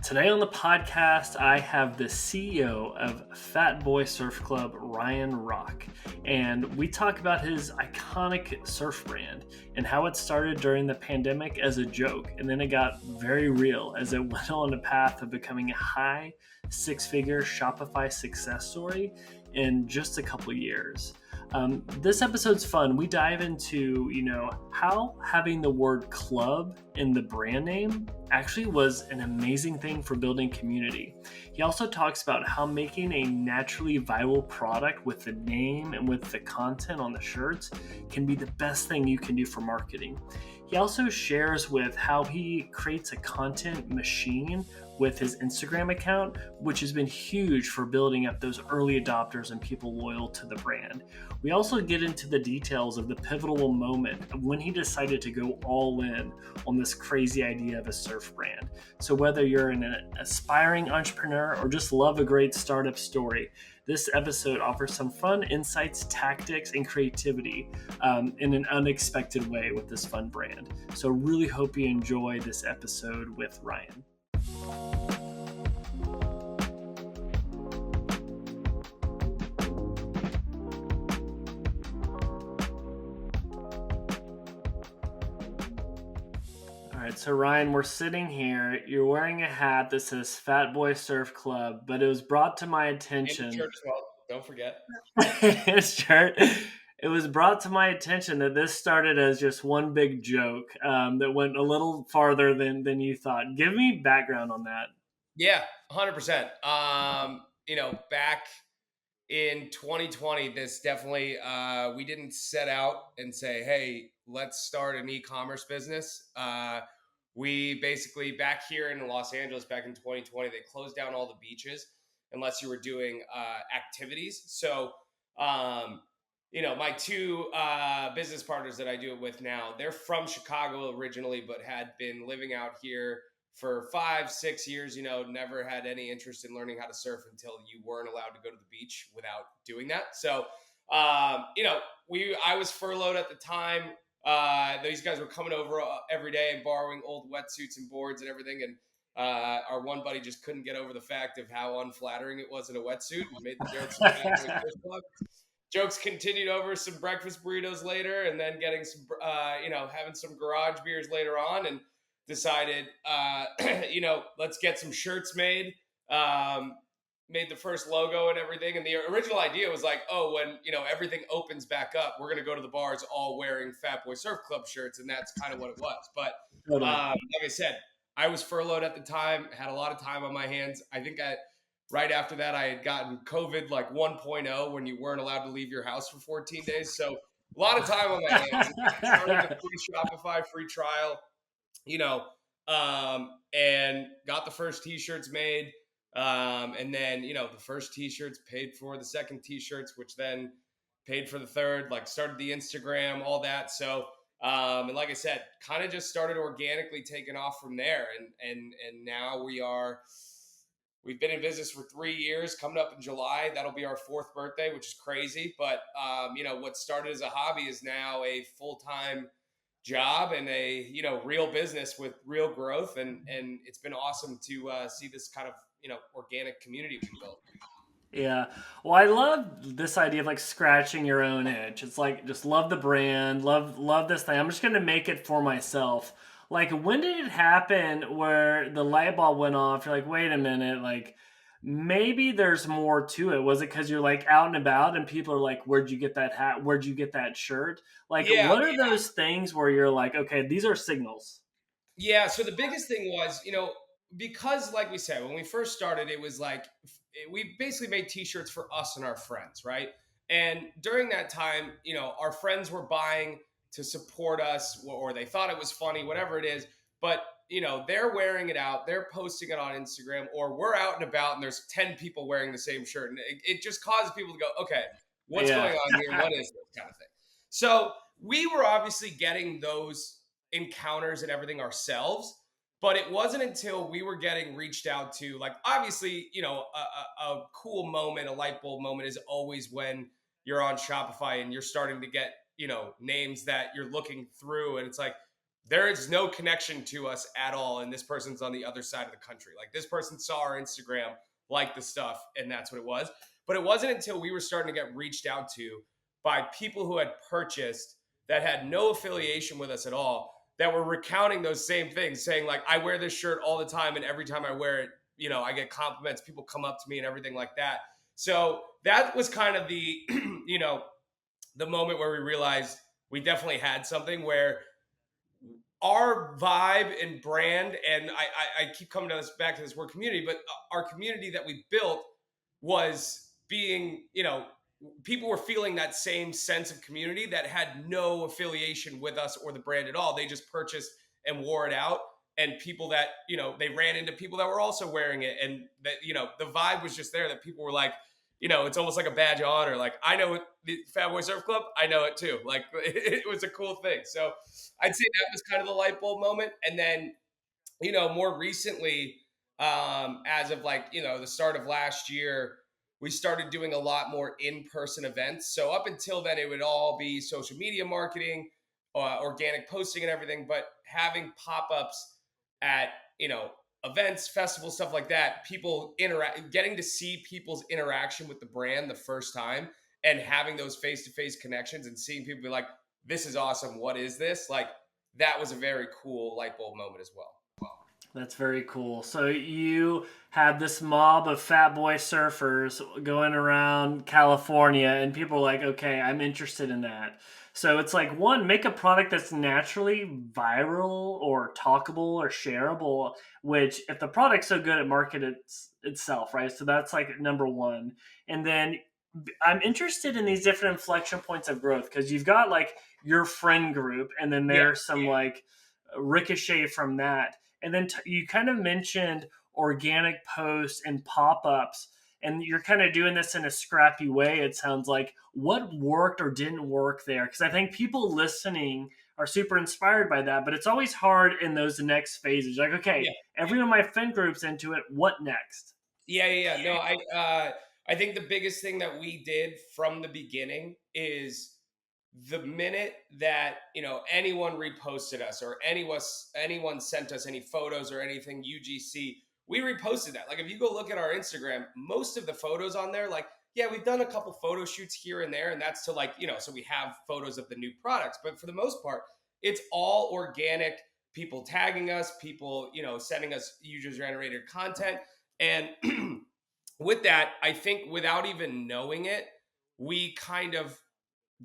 Today on the podcast, I have the CEO of Fatboy Surf Club, Ryan Rock, and we talk about his iconic surf brand and how it started during the pandemic as a joke, and then it got very real as it went on a path of becoming a high six-figure Shopify success story in just a couple years. This episode's fun. We dive into, how having the word club in the brand name actually was an amazing thing for building community. He also talks about how making a naturally viral product with the name and with the content on the shirts can be the best thing you can do for marketing. He also shares with how he creates a content machine with his Instagram account, which has been huge for building up those early adopters and people loyal to the brand. We also get into the details of the pivotal moment of when he decided to go all in on this crazy idea of a surf brand. So whether you're an aspiring entrepreneur or just love a great startup story, this episode offers some fun insights, tactics, and creativity in an unexpected way with this fun brand. So really hope you enjoy this episode with Ryan. All right, so Ryan, we're sitting here. You're wearing a hat that says Fatboy Surf Club, but it was brought to my attention. And church as well. Don't forget. Sure. It was brought to my attention that this started as just one big joke that went a little farther than you thought. Give me background on that. Yeah, 100%. Back in 2020, this definitely, we didn't set out and say, hey, let's start an e-commerce business. We basically, back here in Los Angeles, back in 2020, they closed down all the beaches unless you were doing activities. So, my two business partners that I do it with now, they're from Chicago originally, but had been living out here for 5-6 years. Never had any interest in learning how to surf until you weren't allowed to go to the beach without doing that. So, I was furloughed at the time. These guys were coming over every day and borrowing old wetsuits and boards and everything. And our one buddy just couldn't get over the fact of how unflattering it was in a wetsuit and made the jokes. Jokes continued over some breakfast burritos later, and then getting some, having some garage beers later on, and decided, let's get some shirts made. Made the first logo and everything. And the original idea was like, oh, when, everything opens back up, we're going to go to the bars all wearing Fatboy Surf Club shirts. And that's kind of what it was. But Totally. like I said, I was furloughed at the time, had a lot of time on my hands. I think right after that, I had gotten COVID like 1.0 when you weren't allowed to leave your house for 14 days. So a lot of time on my hands. Started a free Shopify free trial, and got the first t-shirts made. And then, the first t-shirts paid for the second t-shirts, which then paid for the third, like started the Instagram, all that. So, and like I said, kind of just started organically taking off from there. And now we've been in business for 3 years, coming up in July. That'll be our 4th birthday, which is crazy. But, what started as a hobby is now a full-time job and a, real business with real growth. And it's been awesome to see this kind of, organic community we built. Yeah. Well, I love this idea of like scratching your own itch. It's like just love the brand, love this thing. I'm just gonna make it for myself. Like, when did it happen where the light bulb went off? You're like, wait a minute, like maybe there's more to it. Was it because you're like out and about and people are like, where'd you get that hat? Where'd you get that shirt? Like, Yeah. what are those things where you're like, okay, these are signals? Yeah. So the biggest thing was, because like we said, when we first started, it was like, we basically made t-shirts for us and our friends, right? And during that time, our friends were buying to support us, or they thought it was funny, whatever it is. But, they're wearing it out, they're posting it on Instagram, or we're out and about and there's 10 people wearing the same shirt. And it just causes people to go, okay, what's Yeah. going on here? What is this kind of thing? So we were obviously getting those encounters and everything ourselves. But it wasn't until we were getting reached out to, like, obviously, a cool moment, a light bulb moment is always when you're on Shopify and you're starting to get, names that you're looking through. And it's like, there is no connection to us at all, and this person's on the other side of the country. Like, this person saw our Instagram, liked the stuff, and that's what it was. But it wasn't until we were starting to get reached out to by people who had purchased that had no affiliation with us at all, that were recounting those same things, saying like, I wear this shirt all the time, and every time I wear it, I get compliments, people come up to me and everything like that. So that was kind of the the moment where we realized we definitely had something, where our vibe and brand, and I keep coming to this, back to this word community, but our community that we built was being, people were feeling that same sense of community that had no affiliation with us or the brand at all. They just purchased and wore it out. And people that, they ran into people that were also wearing it. And that, the vibe was just there, that people were like, it's almost like a badge of honor. Like, I know it, the Fatboy Surf Club, I know it too. Like, it was a cool thing. So I'd say that was kind of the light bulb moment. And then, more recently, as of like, the start of last year, we started doing a lot more in-person events. So up until then, it would all be social media marketing, organic posting and everything, but having pop-ups at, events, festivals, stuff like that, people getting to see people's interaction with the brand the first time, and having those face-to-face connections and seeing people be like, this is awesome, what is this? Like, that was a very cool light bulb moment as well. That's very cool. So you had this mob of fat boy surfers going around California, and people are like, okay, I'm interested in that. So it's like, one, make a product that's naturally viral or talkable or shareable, which if the product's so good, it markets itself, right? So that's like number one. And then I'm interested in these different inflection points of growth, because you've got like your friend group, and then there's some like ricochet from that. And then you kind of mentioned organic posts and pop-ups, and you're kind of doing this in a scrappy way, it sounds like. What worked or didn't work there? Because I think people listening are super inspired by that, but it's always hard in those next phases. Like, okay, everyone in my friend group's into it. What next? Yeah. No, I think the biggest thing that we did from the beginning is, the minute that anyone reposted us, or anyone sent us any photos or anything UGC, we reposted that. Like, if you go look at our Instagram, most of the photos on there, like, yeah, we've done a couple photo shoots here and there, and that's to like, so we have photos of the new products, but for the most part, it's all organic, people tagging us, people sending us user generated content. And with that, I think without even knowing it, we kind of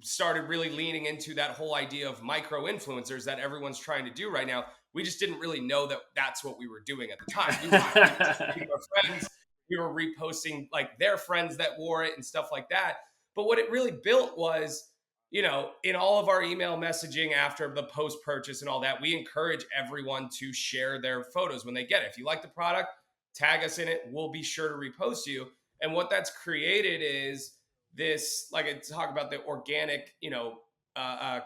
started really leaning into that whole idea of micro influencers that everyone's trying to do right now. We just didn't really know that that's what we were doing at the time. We were reposting our friends, we were reposting like their friends that wore it and stuff like that. But what it really built was, in all of our email messaging after the post purchase and all that, we encourage everyone to share their photos when they get it. If you like the product, tag us in it. We'll be sure to repost you. And what that's created is this, like I talk about, the organic,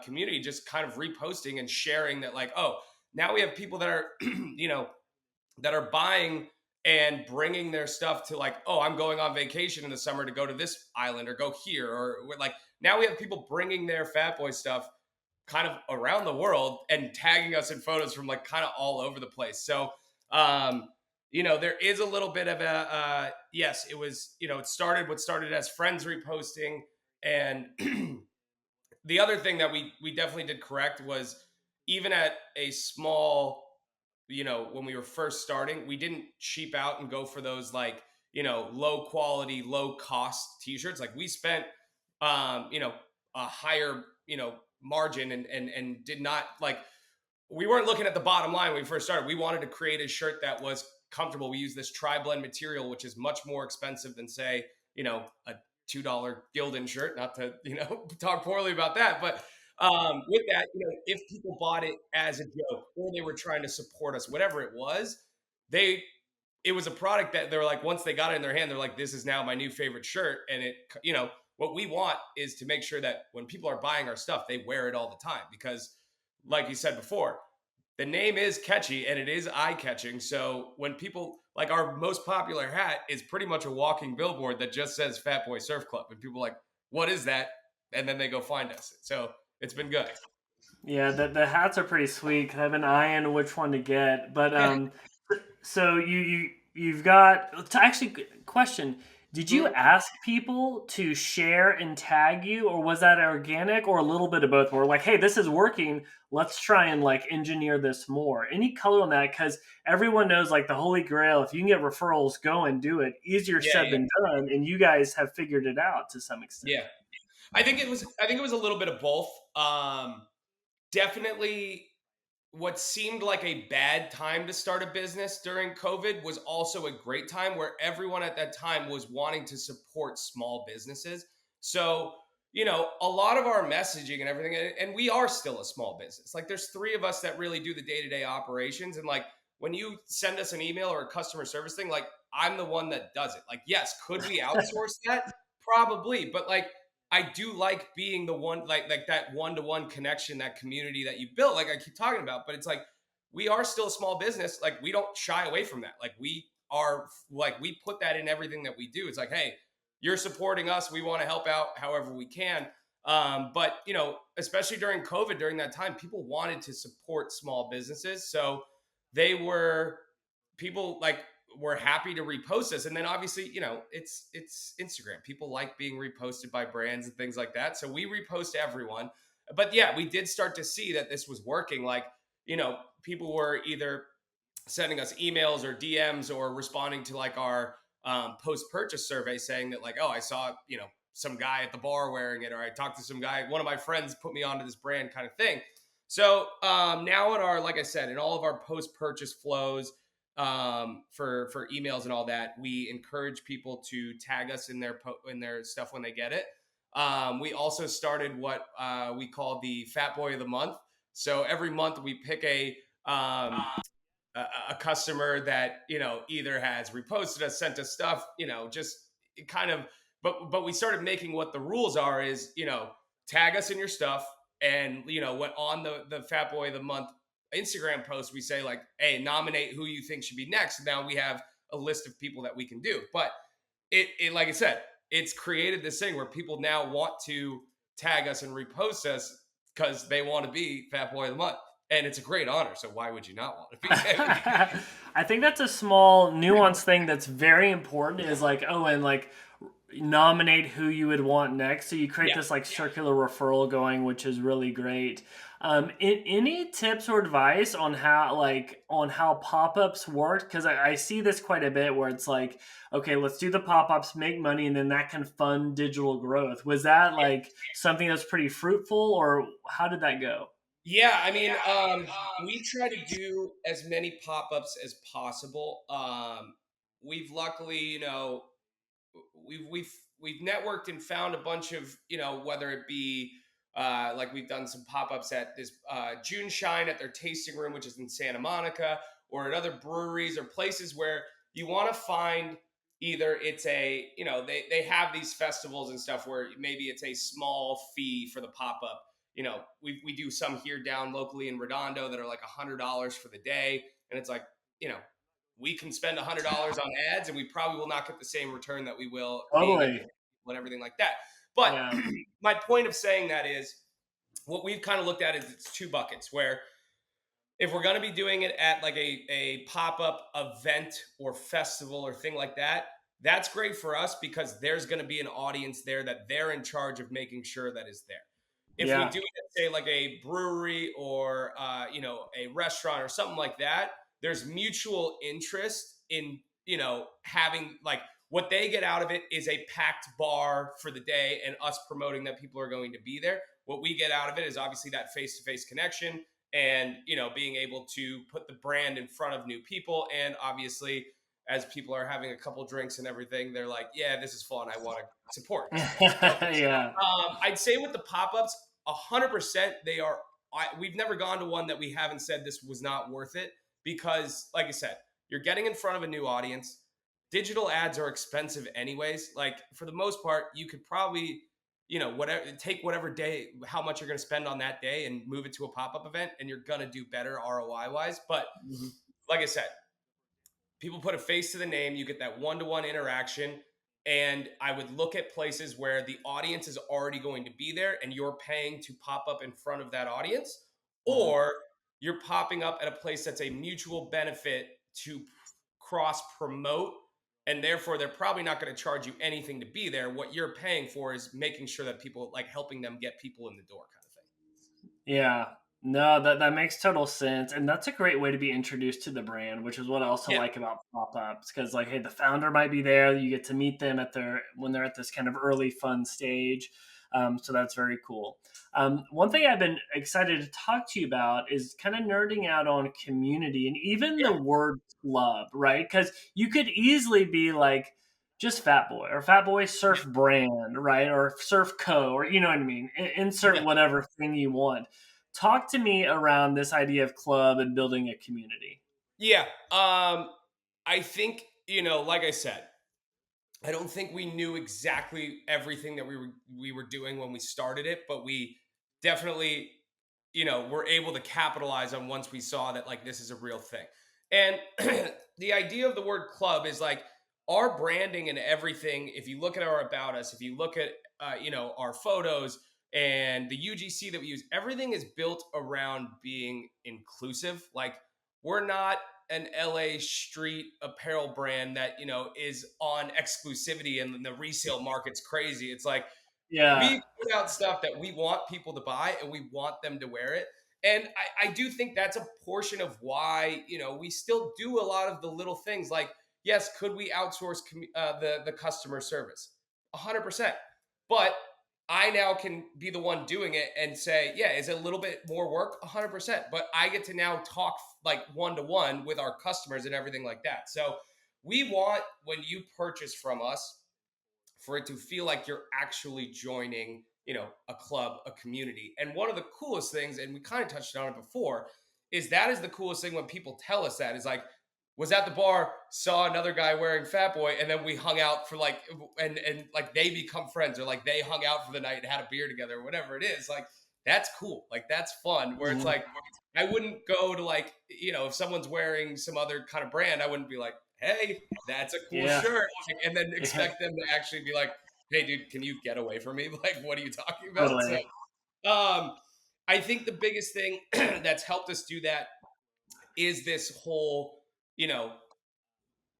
community just kind of reposting and sharing that, like, oh, now we have people that are, that are buying and bringing their stuff to, like, oh, I'm going on vacation in the summer to go to this island or go here. Or like, now we have people bringing their Fat Boy stuff kind of around the world and tagging us in photos from like kind of all over the place. So, there is a little bit of a, yes, it was, it started as friends reposting. And the other thing that we definitely did correct was, even at a small, when we were first starting, we didn't cheap out and go for those like, low quality, low cost t-shirts. Like, we spent, a higher, margin, and did not, like, we weren't looking at the bottom line when we first started. We wanted to create a shirt that was comfortable. We use this tri-blend material, which is much more expensive than, say, a $2 Gildan shirt, not to, talk poorly about that. But with that, if people bought it as a joke, or they were trying to support us, whatever it was, it was a product that they're like, once they got it in their hand, they're like, this is now my new favorite shirt. And it, what we want is to make sure that when people are buying our stuff, they wear it all the time. Because like you said before, the name is catchy and it is eye-catching. So when people, like, our most popular hat is pretty much a walking billboard that just says Fatboy Surf Club. And people are like, what is that? And then they go find us. So it's been good. Yeah, the hats are pretty sweet 'cause I've been eyeing which one to get. But so you've got to actually question. Did you Mhm. ask people to share and tag you, or was that organic, or a little bit of both? Where like, hey, this is working. Let's try and like engineer this more. Any color on that? Because everyone knows like the holy grail. If you can get referrals, go and do it. Easier Yeah, said yeah, than done, and you guys have figured it out to some extent. yeah. I think it was a little bit of both. Definitely what seemed like a bad time to start a business during COVID was also a great time where everyone at that time was wanting to support small businesses. So, a lot of our messaging and everything, and we are still a small business. Like, there's three of us that really do the day to day operations. And, like, when you send us an email or a customer service thing, like, I'm the one that does it. Like, yes, could we outsource that? Probably. But, like, I do like being the one, like that one to one connection, that community that you built, like I keep talking about. But it's like we are still a small business. Like we don't shy away from that. Like we put that in everything that we do. It's like, hey, you're supporting us. We want to help out however we can. But especially during COVID, during that time, people wanted to support small businesses, so they were people like we're happy to repost this. And then obviously, it's Instagram. People like being reposted by brands and things like that. So we repost everyone. But yeah, we did start to see that this was working. Like, people were either sending us emails or DMs or responding to like our post purchase survey saying that, like, oh, I saw, some guy at the bar wearing it, or I talked to some guy, one of my friends put me onto this brand kind of thing. So now in our, like I said, in all of our post purchase flows, for emails and all that, we encourage people to tag us in their stuff when they get it. We also started what we call the Fatboy of the Month. So every month we pick a customer that either has reposted us, sent us stuff, just kind of. But we started making what the rules are is tag us in your stuff, and what on the Fat Boy of the Month Instagram post we say, like, hey, nominate who you think should be next. Now we have a list of people that we can do, but it like I said, it's created this thing where people now want to tag us and repost us because they want to be Fat Boy of the Month. And it's a great honor. So why would you not want to be? I think that's a small nuance thing that's very important is like, oh, and like nominate who you would want next. So you create Yeah. this like circular referral going, which is really great. Any tips or advice on how pop-ups work? Because I see this quite a bit where it's like, okay, let's do the pop-ups, make money, and then that can fund digital growth. Was that like something that's pretty fruitful, or how did that go? Yeah, I mean, we try to do as many pop-ups as possible. We've luckily, we've networked and found a bunch of, whether it be like we've done some pop-ups at this June Shine at their tasting room, which is in Santa Monica, or at other breweries or places where you want to find either it's they have these festivals and stuff where maybe it's a small fee for the pop-up. We do some here down locally in Redondo that are like $100 for the day, and it's like, we can spend $100 on ads and we probably will not get the same return that we will being in Totally. and everything like that. But Yeah. my point of saying that is what we've kind of looked at is it's two buckets where if we're going to be doing it at like a pop-up event or festival or thing like that, that's great for us because there's going to be an audience there that they're in charge of making sure that is there. If we Yeah. do it, say, like a brewery or a restaurant or something like that, there's mutual interest in having, like, what they get out of it is a packed bar for the day and us promoting that people are going to be there. What we get out of it is obviously that face-to-face connection and being able to put the brand in front of new people. And obviously, as people are having a couple drinks and everything, they're like, yeah, this is fun, I want to support. So Yeah. I'd say with the pop-ups, 100% they are. We've never gone to one that we haven't said this was not worth it because, like I said, you're getting in front of a new audience. Digital ads are expensive anyways. Like, for the most part, you could probably whatever day, how much you're going to spend on that day and move it to a pop-up event, and you're going to do better ROI wise. But Mhm. like I said, people put a face to the name, you get that one-to-one interaction. And I would look at places where the audience is already going to be there and you're paying to pop up in front of that audience, Mhm. or you're popping up at a place that's a mutual benefit to cross promote, and therefore they're probably not going to charge you anything to be there. What you're paying for is making sure that people, like, helping them get people in the door, kind of thing. Yeah. No, that makes total sense, and that's a great way to be introduced to the brand, which is what I also Yeah. like about pop-ups. Because, like, hey, the founder might be there. You get to meet them at their when they're at this kind of early fun stage. So that's very cool. One thing I've been excited to talk to you about is kind of nerding out on community and even the Yeah. word club, right? Because you could easily be like just Fatboy or Fatboy Surf Brand, right? Or Surf Co. Or you know what I mean? Insert Yeah. whatever thing you want. Talk to me around this idea of club and building a community. Yeah. I think, like I said, I don't think we knew exactly everything that we were doing when we started it, but we definitely, were able to capitalize on once we saw that, like, this is a real thing. And the idea of the word club is like our branding and everything. If you look at our about us, if you look at our photos and the UGC that we use, everything is built around being inclusive. Like, we're not an LA street apparel brand that is on exclusivity and the resale market's crazy. It's like Yeah. we put out stuff that we want people to buy and we want them to wear it. And I do think that's a portion of why we still do a lot of the little things. Like, yes, could we outsource the customer service? 100%. But I now can be the one doing it and say, yeah, is it a little bit more work? 100%. But I get to now talk like one to one with our customers and everything like that. So we want, when you purchase from us, for it to feel like you're actually joining, a club, a community. And one of the coolest things, and we kind of touched on it before, is that is the coolest thing when people tell us that is like, was at the bar, saw another guy wearing Fatboy, and then we hung out for like, and like they become friends, or like they hung out for the night and had a beer together, or whatever it is. Like, that's cool. Like, that's fun. Where it's Mhm. like, I wouldn't go to, like, if someone's wearing some other kind of brand, I wouldn't be like, hey, that's a cool Yeah. shirt, and then Yeah. expect them to actually be like, hey, dude, can you get away from me? Like, what are you talking about? So, Totally. um, I think the biggest thing that's helped us do that is this whole, you know,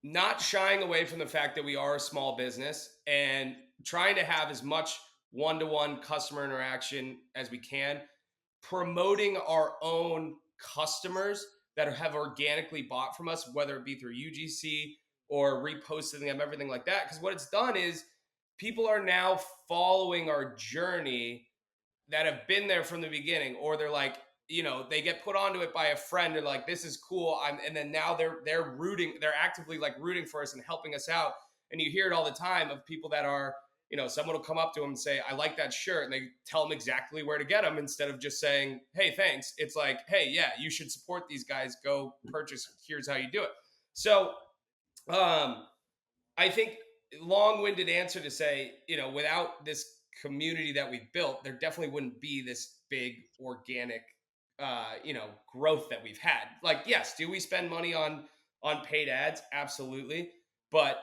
not shying away from the fact that we are a small business and trying to have as much one-to-one customer interaction as we can, promoting our own customers that have organically bought from us, whether it be through UGC or reposting them, everything like that. Because what it's done is people are now following our journey that have been there from the beginning, or they're like, they get put onto it by a friend. They're like, this is cool. And then now they're rooting, they're actively like rooting for us and helping us out. And you hear it all the time of people that are, someone will come up to them and say, I like that shirt. And they tell them exactly where to get them instead of just saying, hey, thanks. It's like, hey, yeah, you should support these guys. Go purchase. Here's how you do it. So, um, I think, long-winded answer to say, without this community that we've built, there definitely wouldn't be this big organic, growth that we've had. Like, yes, do we spend money on paid ads? Absolutely, but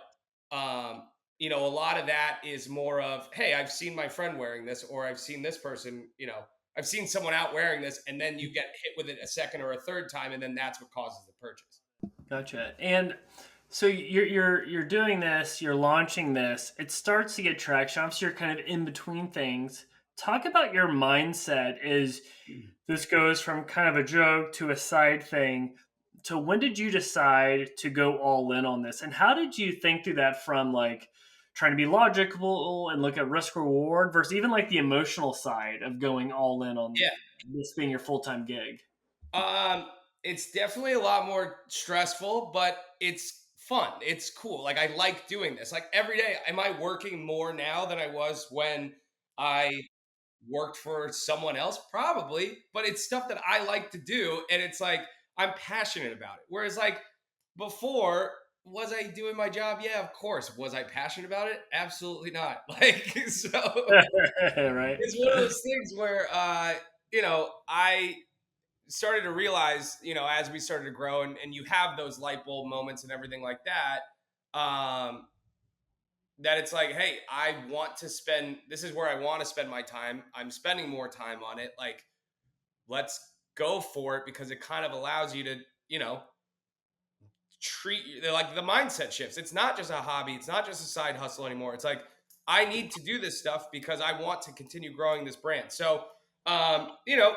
a lot of that is more of, hey, I've seen my friend wearing this, or I've seen this person, I've seen someone out wearing this, and then you get hit with it a second or a third time, and then that's what causes the purchase. Gotcha. And so you're doing this, you're launching this. It starts to get traction. Obviously, you're kind of in between things. Talk about your mindset. Is this goes from kind of a joke to a side thing to when did you decide to go all in on this? And how did you think through that from like trying to be logical and look at risk reward versus even like the emotional side of going all in on Yeah. this being your full time gig? Um, it's definitely a lot more stressful, but it's fun. It's cool. Like, I like doing this. Like, every day, am I working more now than I was when I worked for someone else? Probably, but it's stuff that I like to do, and it's like I'm passionate about it. Whereas, like, before, was I doing my job? Yeah, of course. Was I passionate about it? Absolutely not. Like, so Right. it's one of those things where I started to realize, as we started to grow, and you have those light bulb moments and everything like that, that it's like, hey, I want to spend, this is where I want to spend my time. I'm spending more time on it. Like, let's go for it because it kind of allows you to, treat like the mindset shifts. It's not just a hobby. It's not just a side hustle anymore. It's like, I need to do this stuff because I want to continue growing this brand. So, um, you know,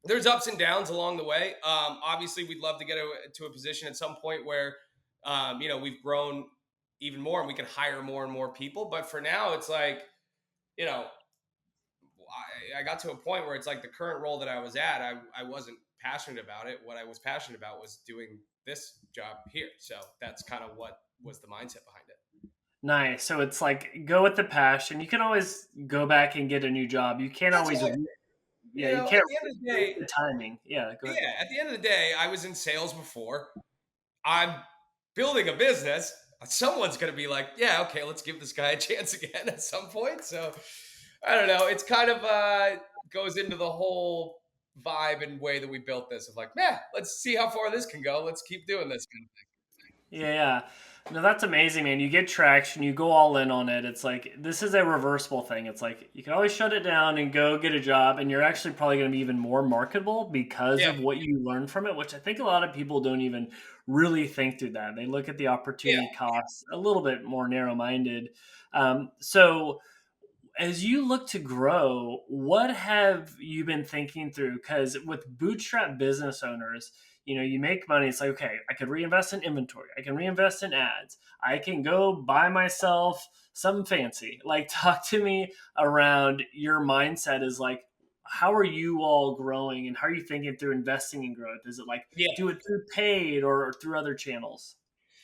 there's ups and downs along the way. Obviously, we'd love to get to a position at some point where, we've grown even more and we can hire more and more people. But for now, it's like, you know, I got to a point where it's like the current role that I was at, I wasn't passionate about it. What I was passionate about was doing this job here. So that's kind of what was the mindset behind it. Nice. So it's like go with the passion. You can always go back and get a new job. You can't That's always, right. yeah, you At can't the end of the read day, the timing. Yeah, go ahead. yeah, at the end of the day, I was in sales before. I'm building a business. Someone's going to be like, yeah, okay, let's give this guy a chance again at some point. So I don't know. It's kind of goes into the whole vibe and way that we built this of like, yeah, let's see how far this can go. Let's keep doing this kind of thing. Yeah, yeah. No, that's amazing, man. You get traction, you go all in on it. It's like this is a reversible thing. It's like you can always shut it down and go get a job, and you're actually probably going to be even more marketable because Yeah, of what you learn from it, which I think a lot of people don't even really think through that. They look at the yeah, opportunity costs a little bit more narrow minded. So, as you look to grow, what have you been thinking through? Because with bootstrap business owners, you make money. It's like, okay, I could reinvest in inventory. I can reinvest in ads. I can go buy myself something fancy. Like, talk to me around your mindset is like, how are you all growing and how are you thinking through investing in growth? Is it like yeah. do it through paid or through other channels?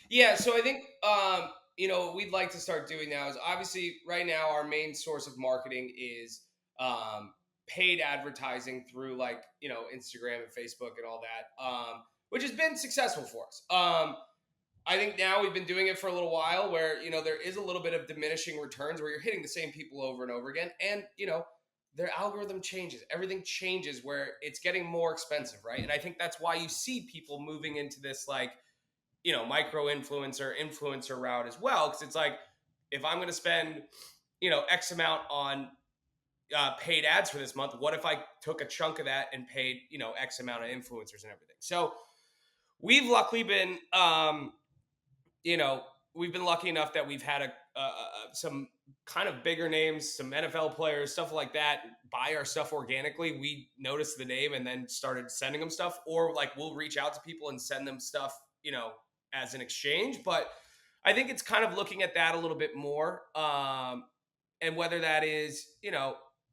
Yeah, so I think what we'd like to start doing now is obviously right now our main source of marketing is paid advertising through like Instagram and Facebook and all that, which has been successful for us. I think now we've been doing it for a little while, where there is a little bit of diminishing returns where you're hitting the same people over and over again, and their algorithm changes, everything changes where it's getting more expensive, right? And I think that's why you see people moving into this like micro influencer route as well, because it's like if I'm going to spend X amount on paid ads for this month, what if I took a chunk of that and paid X amount of influencers and everything? So we've luckily been we've been lucky enough that we've had some kind of bigger names, some NFL players, stuff like that, buy our stuff organically. We noticed the name and then started sending them stuff, or like we'll reach out to people and send them stuff, as an exchange. But I think it's kind of looking at that a little bit more, and whether that is,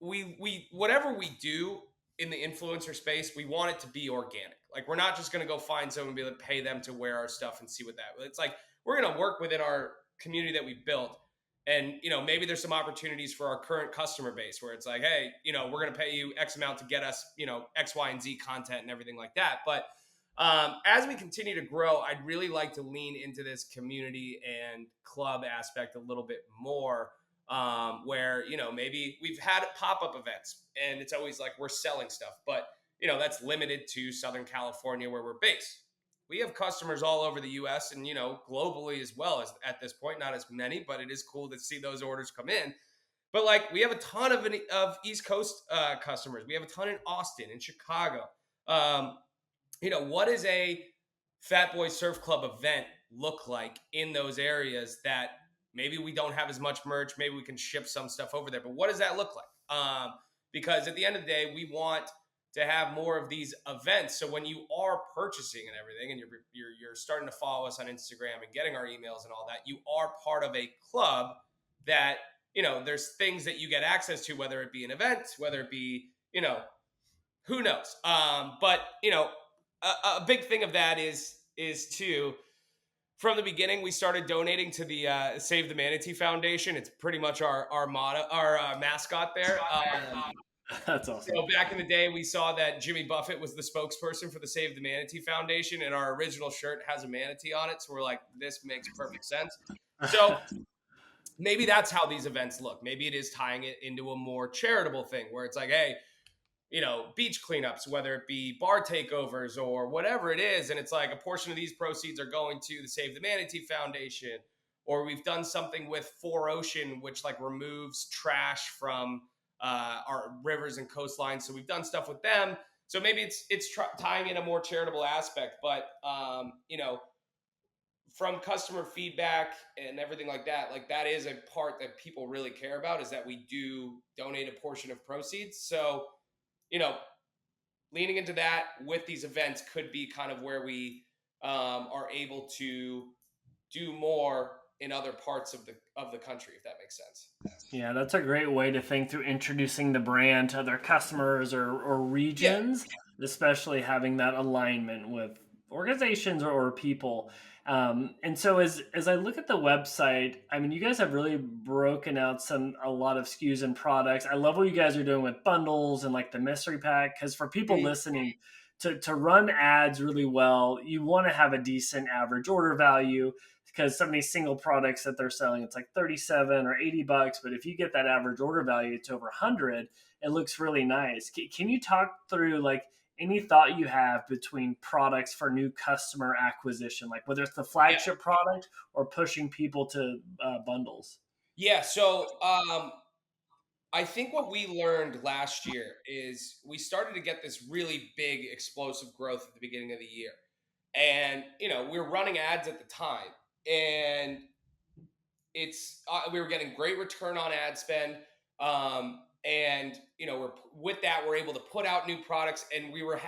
we whatever we do in the influencer space, we want it to be organic. Like we're not just going to go find someone and be able to pay them to wear our stuff and see what that. It's like we're going to work within our community that we built. And, maybe there's some opportunities for our current customer base where it's like, hey, we're going to pay you X amount to get us, X, Y, and Z content and everything like that. But as we continue to grow, I'd really like to lean into this community and club aspect a little bit more, where, maybe we've had pop-up events and it's always like we're selling stuff, but, that's limited to Southern California where we're based. We have customers all over the US and, globally as well as at this point, not as many, but it is cool to see those orders come in. But like we have a ton of East Coast customers. We have a ton in Austin, in Chicago. What does a Fatboy Surf Club event look like in those areas that maybe we don't have as much merch, maybe we can ship some stuff over there, but what does that look like? Because at the end of the day, we want to have more of these events. So when you are purchasing and everything, and you're starting to follow us on Instagram and getting our emails and all that, you are part of a club that, there's things that you get access to, whether it be an event, whether it be, who knows? But a big thing of that is too, from the beginning, we started donating to the Save the Manatee Foundation. It's pretty much our motto, our mascot there. That's awesome. So back in the day, we saw that Jimmy Buffett was the spokesperson for the Save the Manatee Foundation, and our original shirt has a manatee on it. So we're like, this makes perfect sense. So maybe that's how these events look. Maybe it is tying it into a more charitable thing where it's like, hey, beach cleanups, whether it be bar takeovers or whatever it is. And it's like a portion of these proceeds are going to the Save the Manatee Foundation, or we've done something with 4Ocean, which like removes trash from our rivers and coastlines. So we've done stuff with them. So maybe it's tying in a more charitable aspect, but from customer feedback and everything like that is a part that people really care about, is that we do donate a portion of proceeds. So, you know, leaning into that with these events could be kind of where we are able to do more in other parts of the country, if that makes sense. Yeah, that's a great way to think through introducing the brand to other customers or Yeah. regions, especially having that alignment with organizations or people. And so as I look at the website, I mean, you guys have really broken out a lot of SKUs and products. I love what you guys are doing with bundles and like the mystery pack, because for people Mhm. listening, to run ads really well, you want to have a decent average order value, because some of these single products that they're selling, it's like 37 or $80, but if you get that average order value to over 100, it looks really nice. Can you talk through like any thought you have between products for new customer acquisition, like whether it's the Yeah. flagship product or pushing people to bundles? Yeah. So I think what we learned last year is we started to get this really big explosive growth at the beginning of the year. And, we were running ads at the time, and we were getting great return on ad spend. And with that, we're able to put out new products, and we were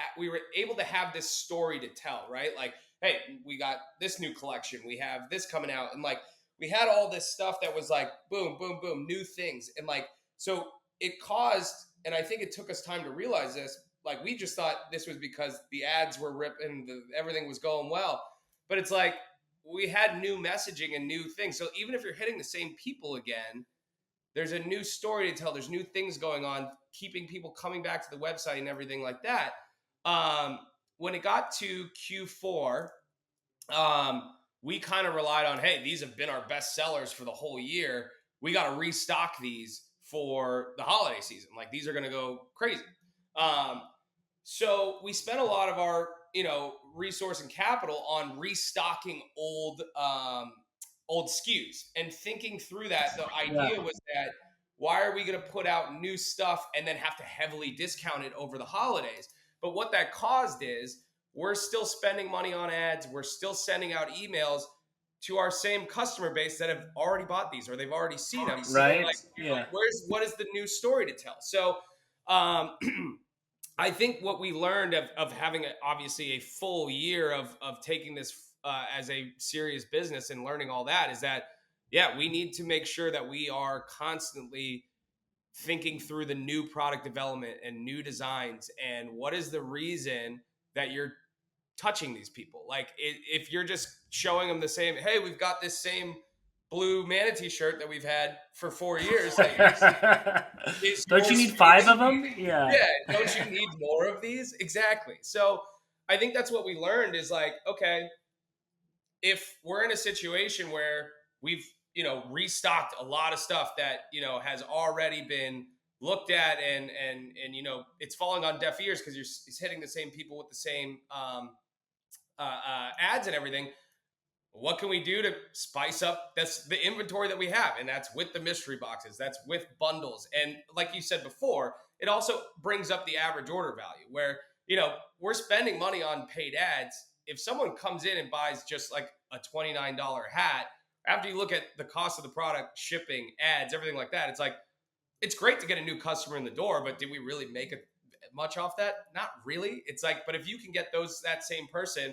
able to have this story to tell, right? Like, hey, we got this new collection, we have this coming out, and like we had all this stuff that was like boom, boom, boom, new things, and like so it caused, and I think it took us time to realize this. Like, we just thought this was because the ads were ripping, everything was going well, but it's like we had new messaging and new things. So even if you're hitting the same people again, there's a new story to tell. There's new things going on, keeping people coming back to the website and everything like that. When it got to Q4, we kind of relied on, hey, these have been our best sellers for the whole year. We got to restock these for the holiday season. Like, these are going to go crazy. So we spent a lot of our, resource and capital on restocking old SKUs and thinking through that. The Yeah. idea was that, why are we going to put out new stuff and then have to heavily discount it over the holidays? But what that caused is, we're still spending money on ads. We're still sending out emails to our same customer base that have already bought these, or they've already seen them. So they're Right. like, Yeah. what is the new story to tell? So um, I think what we learned of having obviously a full year of taking this as a serious business and learning all that, is that, yeah, we need to make sure that we are constantly thinking through the new product development and new designs, and what is the reason that you're touching these people. Like, if you're just showing them the same, hey, we've got this same blue manatee shirt that we've had for 4 years, like, is Don't you yours need five fading? of them? Yeah. Yeah, don't you need more of these? Exactly. So I think that's what we learned, is like, okay, if we're in a situation where we've, restocked a lot of stuff that, has already been looked at, and it's falling on deaf ears because it's hitting the same people with the same ads and everything. What can we do to spice up the inventory that we have? And that's with the mystery boxes, that's with bundles. And like you said before, it also brings up the average order value, where, we're spending money on paid ads. If someone comes in and buys just like a $29 hat, after you look at the cost of the product, shipping, ads, everything like that, it's like, it's great to get a new customer in the door, but did we really make much off that? Not really. It's like, but if you can get that same person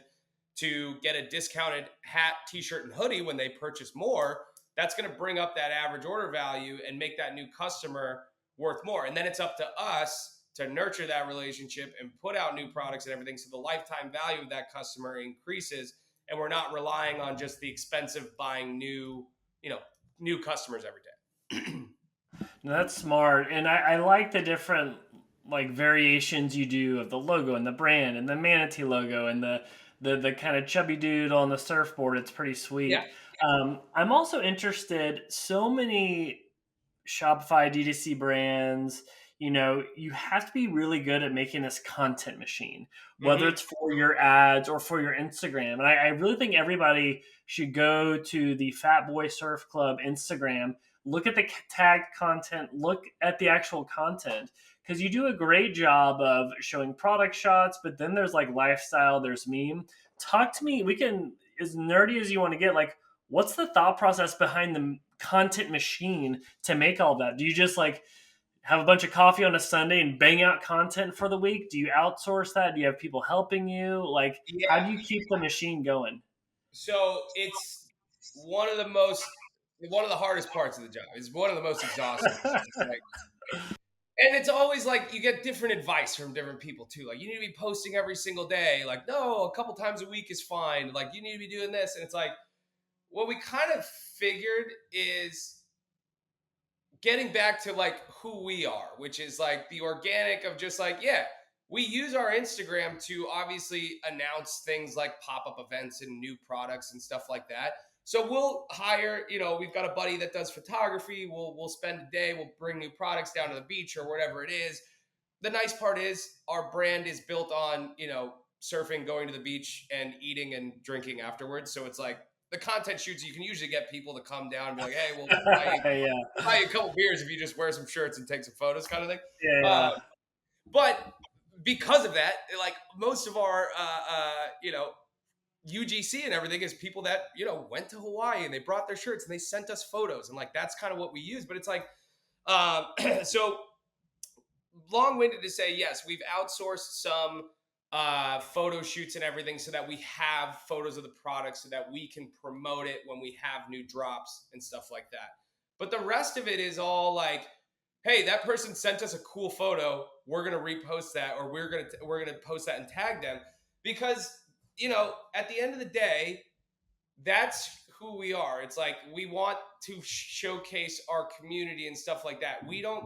to get a discounted hat, t-shirt, and hoodie when they purchase more, that's going to bring up that average order value and make that new customer worth more. And then it's up to us to nurture that relationship and put out new products and everything, so the lifetime value of that customer increases, and we're not relying on just the expensive buying new customers every day. No, that's smart. And I like the different like variations you do of the logo and the brand and the manatee logo and the kind of chubby dude on the surfboard. It's pretty Yeah. sweet. I'm also interested, so many Shopify DTC brands, you have to be really good at making this content machine, whether Mm-hmm. it's for your ads or for your Instagram. And I really think everybody should go to the Fatboy Surf Club Instagram, look at the tagged content, look at the actual content, because you do a great job of showing product shots, but then there's like lifestyle, there's meme. Talk to me. We can, as nerdy as you want to get, like, what's the thought process behind the content machine to make all that? Do you just like have a bunch of coffee on a Sunday and bang out content for the week? Do you outsource that? Do you have people helping you? Like, how Yeah. do you keep the machine going? So it's one of the hardest parts of the job. It's one of the most exhausting. It's like, and it's always like you get different advice from different people too. Like you need to be posting every single day. Like, no, a couple times a week is fine. Like you need to be doing this. And it's like, what we kind of figured is getting back to like who we are, which is like the organic of just like, yeah, we use our Instagram to obviously announce things like pop-up events and new products and stuff like that. So we'll hire, we've got a buddy that does photography. We'll spend a day, we'll bring new products down to the beach or whatever it is. The nice part is our brand is built on, surfing, going to the beach and eating and drinking afterwards. So it's like the content shoots, you can usually get people to come down and be like, hey, we'll Yeah, buy you a couple beers if you just wear some shirts and take some photos, kind of thing. yeah, But because of that, like most of our, UGC and everything is people that went to Hawaii and they brought their shirts and they sent us photos, and like that's kind of what we use. But it's like, so long-winded to say, yes, we've outsourced some photo shoots and everything so that we have photos of the product so that we can promote it when we have new drops and stuff like that. But the rest of it is all like, hey, that person sent us a cool photo, we're gonna repost that, or we're gonna post that and tag them, because at the end of the day, that's who we are. It's like we want to showcase our community and stuff like that. We don't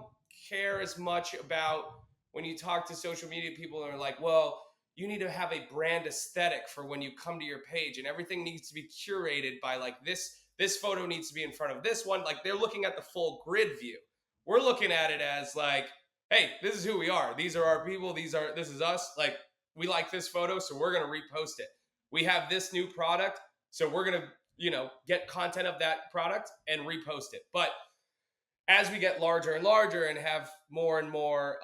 care as much about when you talk to social media people and are like, well, you need to have a brand aesthetic for when you come to your page, and everything needs to be curated by like this photo needs to be in front of this one. Like they're looking at the full grid view. We're looking at it as like, hey, this is who we are. These are our people. This is us. Like we like this photo, so we're going to repost it. We have this new product, so we're going to, get content of that product and repost it. But as we get larger and larger and have more and more,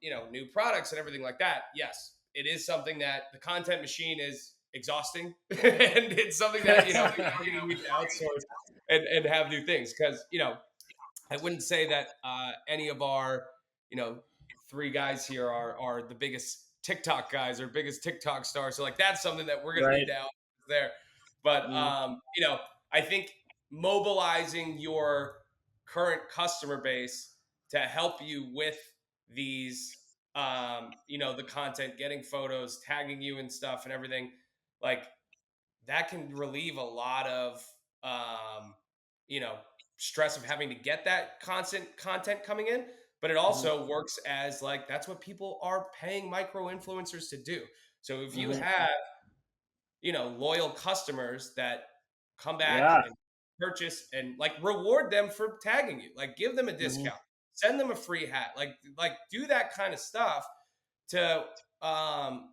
new products and everything like that, yes, it is something that the content machine is exhausting, and it's something that we need to outsource and have new things, because I wouldn't say that any of our three guys here are the biggest TikTok guys or biggest TikTok stars. So like that's something that we're gonna right. need to out there. But Mm-hmm. I think mobilizing your current customer base to help you with these the content, getting photos, tagging you and stuff and everything, like that can relieve a lot of you know stress of having to get that constant content coming in. But it also works as like that's what people are paying micro influencers to do. So if you Mm-hmm. have loyal customers that come back Yeah. and purchase and like reward them for tagging you, like give them a Mm-hmm. discount, send them a free hat, like do that kind of stuff to um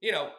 you know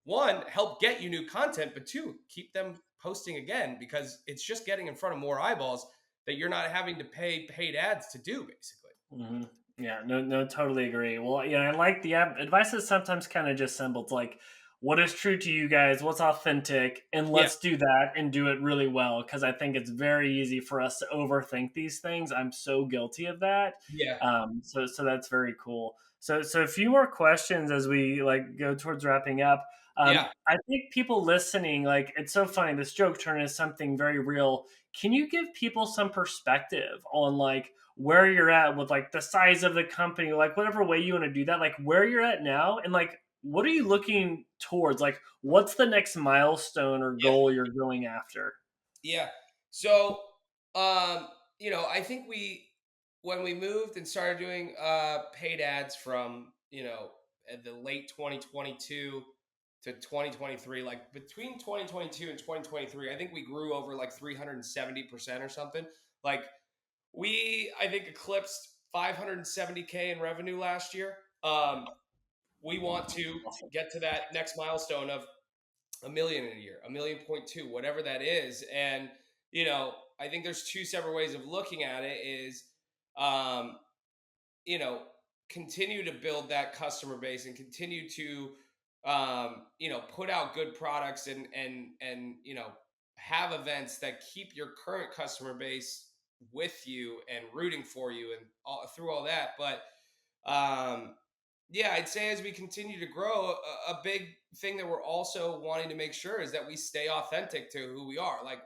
one, help get you new content, but two, keep them posting again, because it's just getting in front of more eyeballs that you're not having to pay paid ads to do, basically. Hmm. Yeah, no, no, totally agree. Well, I like the advice is sometimes kind of just simple. It's like, what is true to you guys? What's authentic? And Yeah, let's do that and do it really well. Because I think it's very easy for us to overthink these things. I'm so guilty of that. yeah, So that's very cool. So a few more questions as we like go towards wrapping up. yeah, I think people listening, like, it's so funny. This joke turn is something very real. Can you give people some perspective on like where you're at with like the size of the company, like whatever way you want to do that, like where you're at now, and like what are you looking towards? Like what's the next milestone or yeah, goal you're going after? yeah. So I think when we moved and started doing paid ads from at the late 2022 to 2023, like between 2022 and 2023, I think we grew over like 370% or something. Like we, I think, eclipsed 570K in revenue last year. We want to get to that next milestone of a million in a year, a million point two, whatever that is. And, I think there's two separate ways of looking at it is, um, you know, continue to build that customer base and continue to put out good products and have events that keep your current customer base with you and rooting for you and through all that. But yeah, I'd say as we continue to grow, a big thing that we're also wanting to make sure is that we stay authentic to who we are. Like,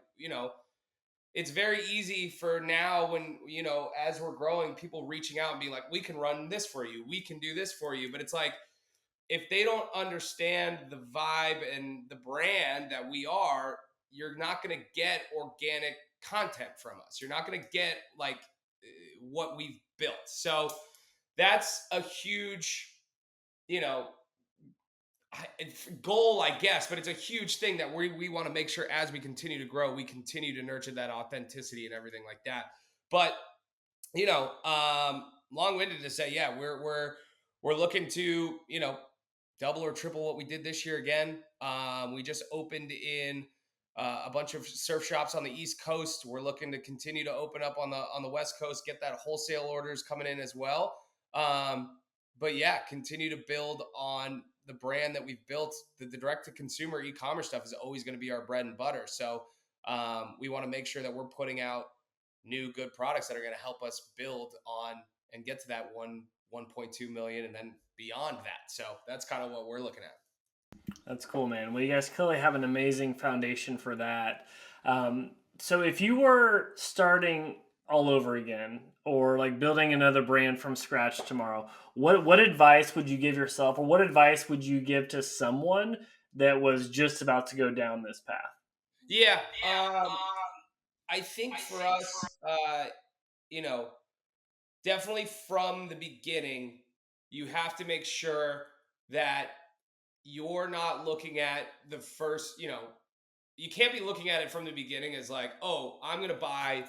it's very easy for now when, as we're growing, people reaching out and being like, we can run this for you, we can do this for you. But it's like, if they don't understand the vibe and the brand that we are, you're not going to get organic content from us. You're not going to get like what we've built. So that's a huge, you know, goal, I guess, but it's a huge thing that we want to make sure as we continue to grow, we continue to nurture that authenticity and everything like that. But long-winded to say, yeah, we're looking to double or triple what we did this year again. We just opened in a bunch of surf shops on the East Coast. We're looking to continue to open up on the West Coast, get that wholesale orders coming in as well. But yeah, continue to build on the brand that we've built. The direct-to-consumer e-commerce stuff is always going to be our bread and butter. So we want to make sure that we're putting out new good products that are going to help us build on and get to that 1.2 million and then beyond that. So that's kind of what we're looking at. That's cool, man. Well, you guys clearly have an amazing foundation for that. So if you were starting all over again or like building another brand from scratch tomorrow, what advice would you give yourself, or what advice would you give to someone that was just about to go down this path? Yeah. I think for us, definitely from the beginning, you have to make sure that you're not looking at the first, you can't be looking at it from the beginning as like, oh, I'm going to buy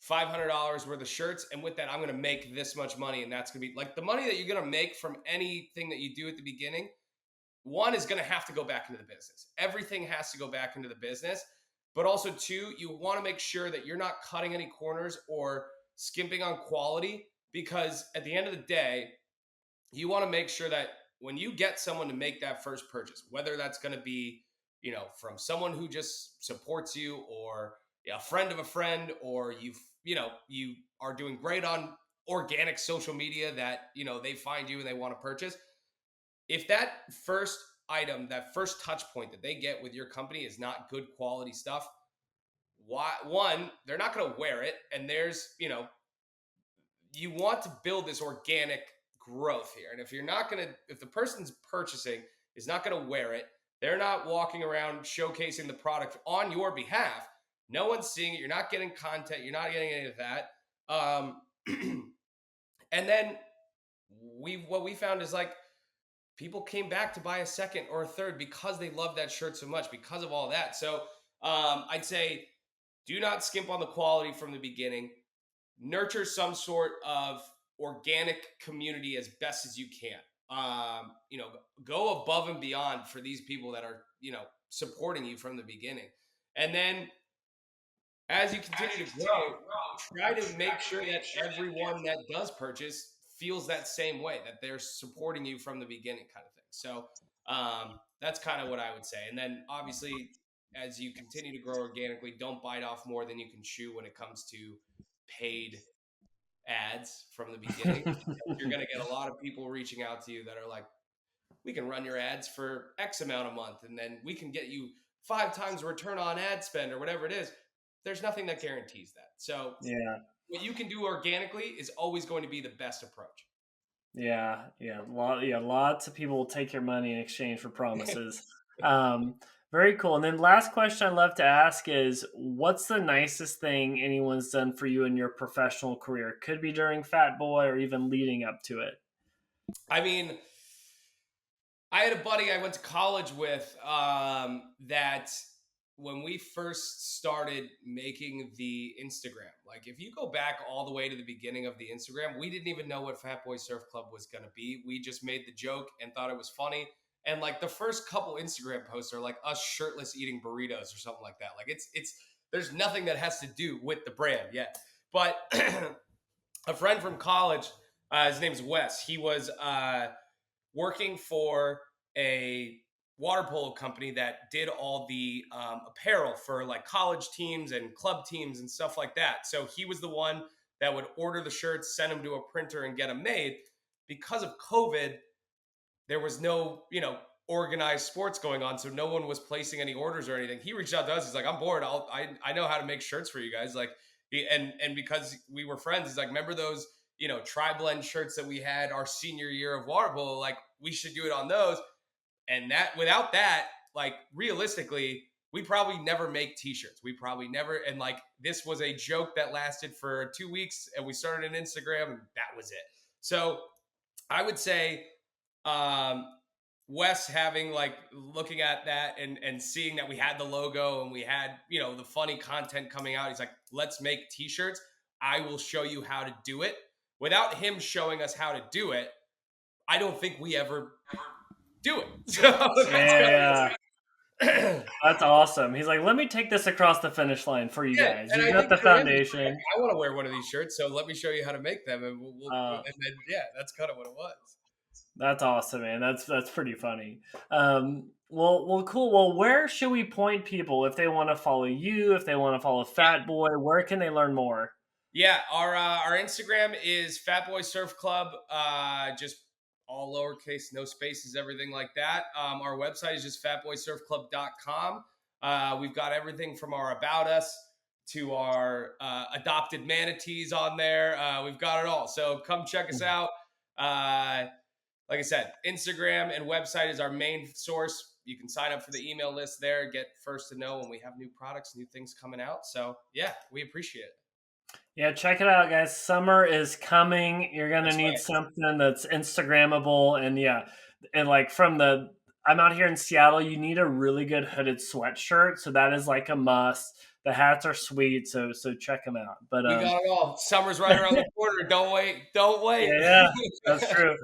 $500 worth of shirts, and with that, I'm going to make this much money. And that's going to be like the money that you're going to make from anything that you do at the beginning. One is going to have to go back into the business. Everything has to go back into the business. But also, two, you want to make sure that you're not cutting any corners or skimping on quality, because at the end of the day, you want to make sure that when you get someone to make that first purchase, whether that's going to be, from someone who just supports you, or a friend of a friend, or you are doing great on organic social media that, they find you and they want to purchase. If that first item, that first touch point that they get with your company is not good quality stuff, one, they're not going to wear it. And there's, you want to build this organic growth here. And if the person's purchasing is not going to wear it, they're not walking around showcasing the product on your behalf, no one's seeing it, you're not getting content, you're not getting any of that. And then what we found is like, people came back to buy a second or a third because they love that shirt so much, because of all that. So I'd say do not skimp on the quality from the beginning. Nurture some sort of organic community as best as you can. Go above and beyond for these people that are, supporting you from the beginning. And then as you continue to grow, try to make sure that everyone that does purchase feels that same way, that they're supporting you from the beginning, kind of thing. So that's kind of what I would say. And then obviously, as you continue to grow organically, don't bite off more than you can chew when it comes to paid ads from the beginning. You're going to get a lot of people reaching out to you that are like, we can run your ads for X amount a month, and then we can get you 5 times return on ad spend or whatever it is. There's nothing that guarantees that. So Yeah. what you can do organically is always going to be the best approach. Yeah. Lots of people will take your money in exchange for promises. Very cool. And then last question I'd love to ask is, what's the nicest thing anyone's done for you in your professional career? Could be during Fatboy or even leading up to it. I mean, I had a buddy I went to college with that when we first started making the Instagram, like if you go back all the way to the beginning of the Instagram, we didn't even know what Fatboy Surf Club was going to be. We just made the joke and thought it was funny. And like the first couple Instagram posts are like us shirtless eating burritos or something like that. Like it's there's nothing that has to do with the brand yet. But a friend from college His name's Wes. He was working for a water polo company that did all the apparel for like college teams and club teams and stuff like that. So he was the one that would order the shirts, send them to a printer, and get them made. Because of COVID, there was no, organized sports going on, so no one was placing any orders or anything. He reached out to us. He's like, "I'm bored. I know how to make shirts for you guys." Like, and because we were friends, he's like, "Remember those, tri-blend shirts that we had our senior year of water polo? Like, we should do it on those." And that, without that, like, realistically, we probably never make t-shirts. We probably never. And like, this was a joke that lasted for 2 weeks, and we started an Instagram, and that was it. So I would say, Wes having like looking at that and seeing that we had the logo and we had, the funny content coming out. He's like, "Let's make t-shirts. I will show you how to do it." Without him showing us how to do it, I don't think we ever do it. So Yeah. That's awesome. He's like, "Let me take this across the finish line for you guys. You got the foundation. Like, I want to wear one of these shirts, so let me show you how to make them." And and then, that's kind of what it was. That's awesome, man. That's pretty funny. Well, cool. Well, where should we point people if they want to follow you, if they want to follow Fatboy? Where can they learn more? Yeah, our Instagram is Fatboy Surf Club. Just all lowercase, no spaces, everything like that. Our website is just fatboysurfclub.com. We've got everything from our About Us to our adopted manatees on there. We've got it all. So come check us out. Like I said, Instagram and website is our main source. You can sign up for the email list there, get first to know when we have new products, new things coming out. So yeah, we appreciate it. Yeah, check it out, guys. Summer is coming. You're going to need something that's Instagrammable. And and like I'm out here in Seattle, you need a really good hooded sweatshirt. So that is like a must. The hats are sweet. So check them out. But we got it all. Summer's right around the corner. Don't wait. Yeah, that's true.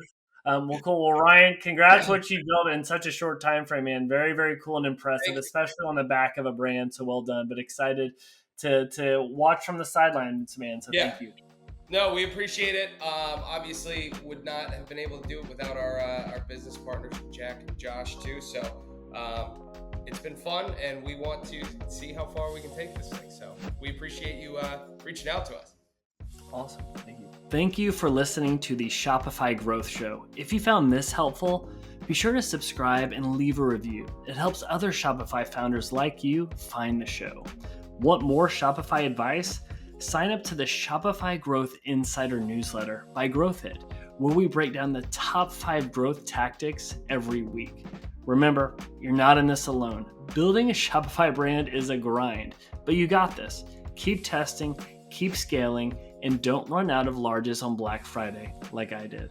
Well, cool. Well, Ryan, congrats what you built in such a short time frame, man. Very, very cool and impressive, especially on the back of a brand. So well done, but excited to watch from the sidelines, man. So thank you. No, we appreciate it. Obviously would not have been able to do it without our business partners, Jack and Josh too. So it's been fun, and we want to see how far we can take this thing. So we appreciate you reaching out to us. Awesome. Thank you. Thank you for listening to the Shopify Growth Show. If you found this helpful, be sure to subscribe and leave a review. It helps other Shopify founders like you find the show. Want more Shopify advice? Sign up to the Shopify Growth Insider newsletter by GrowthHit, where we break down the top 5 growth tactics every week. Remember, you're not in this alone. Building a Shopify brand is a grind, but you got this. Keep testing, keep scaling, and don't run out of larges on Black Friday like I did.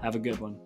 Have a good one.